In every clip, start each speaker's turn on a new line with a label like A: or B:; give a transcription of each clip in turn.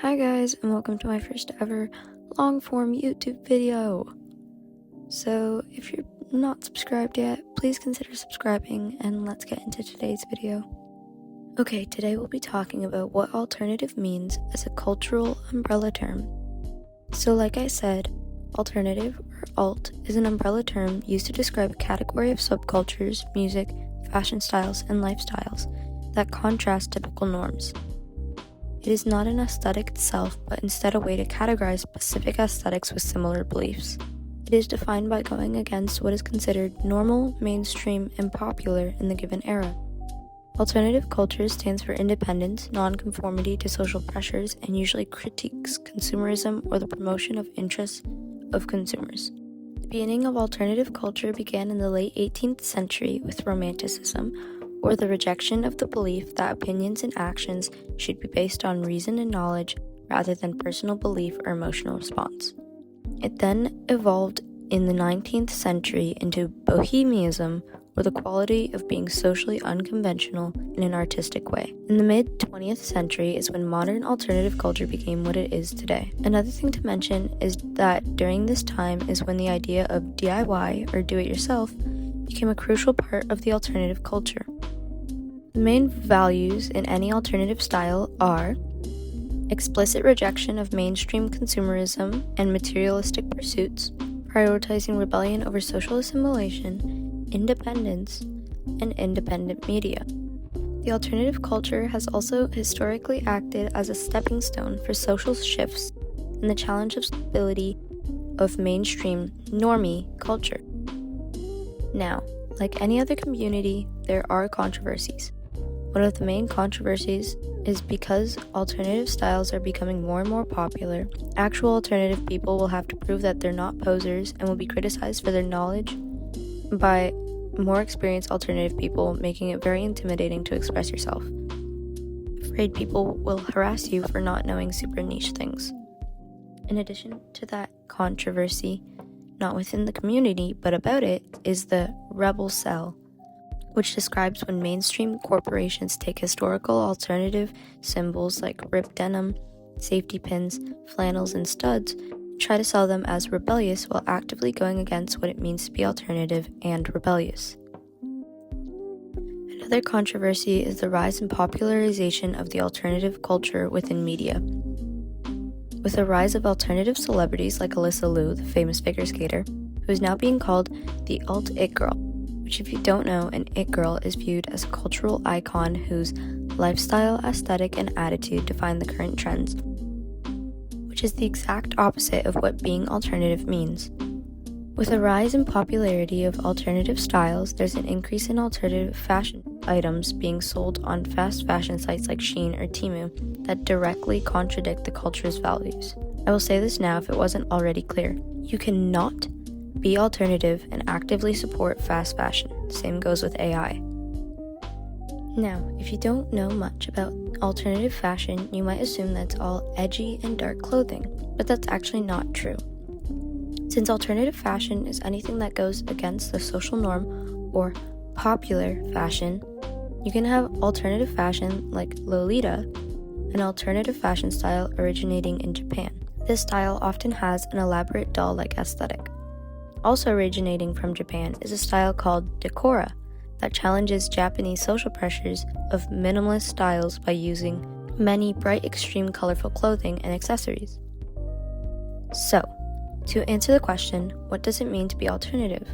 A: Hi guys, and welcome to my first ever long-form YouTube video. So if you're not subscribed yet, please consider subscribing, and let's get into today's video. Okay, today we'll be talking about what alternative means as a cultural umbrella term. So like I said, alternative or alt is an umbrella term used to describe a category of subcultures, music, fashion styles, and lifestyles that contrast typical norms. It is not an aesthetic itself, but instead a way to categorize specific aesthetics with similar beliefs. It is defined by going against what is considered normal, mainstream, and popular in the given era. Alternative culture stands for independence, nonconformity to social pressures, and usually critiques consumerism or the promotion of interests of consumers. The beginning of alternative culture began in the late 18th century with Romanticism, or the rejection of the belief that opinions and actions should be based on reason and knowledge rather than personal belief or emotional response. It then evolved in the 19th century into Bohemianism, or the quality of being socially unconventional in an artistic way. In the mid-20th century is when modern alternative culture became what it is today. Another thing to mention is that during this time is when the idea of DIY, or do-it-yourself, became a crucial part of the alternative culture. The main values in any alternative style are explicit rejection of mainstream consumerism and materialistic pursuits, prioritizing rebellion over social assimilation, independence, and independent media. The alternative culture has also historically acted as a stepping stone for social shifts and the challenge of stability of mainstream normie culture. Now, like any other community, there are controversies. One of the main controversies is because alternative styles are becoming more and more popular, actual alternative people will have to prove that they're not posers and will be criticized for their knowledge by more experienced alternative people, making it very intimidating to express yourself. Afraid people will harass you for not knowing super niche things. In addition to that controversy, not within the community, but about it, is the rebel cell, which describes when mainstream corporations take historical alternative symbols like ripped denim, safety pins, flannels, and studs, and try to sell them as rebellious while actively going against what it means to be alternative and rebellious. Another controversy is the rise and popularization of the alternative culture within media. With the rise of alternative celebrities like Alyssa Liu, the famous figure skater, who is now being called the alt-it girl, which if you don't know, an it girl is viewed as a cultural icon whose lifestyle, aesthetic, and attitude define the current trends, which is the exact opposite of what being alternative means. With a rise in popularity of alternative styles, there's an increase in alternative fashion items being sold on fast fashion sites like Shein or Temu that directly contradict the culture's values. I will say this now if it wasn't already clear. You cannot be alternative and actively support fast fashion. Same goes with AI. Now, if you don't know much about alternative fashion, you might assume that it's all edgy and dark clothing, but that's actually not true. Since alternative fashion is anything that goes against the social norm or popular fashion, you can have alternative fashion like Lolita, an alternative fashion style originating in Japan. This style often has an elaborate doll-like aesthetic. Also originating from Japan is a style called Decora that challenges Japanese social pressures of minimalist styles by using many bright, extreme, colorful clothing and accessories. So, to answer the question, what does it mean to be alternative?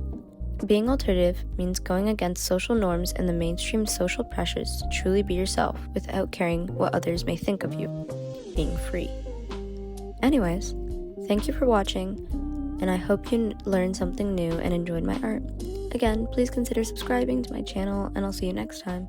A: Being alternative means going against social norms and the mainstream social pressures to truly be yourself without caring what others may think of you. Being free. Anyways, thank you for watching, and I hope you learned something new and enjoyed my art. Again, please consider subscribing to my channel, and I'll see you next time.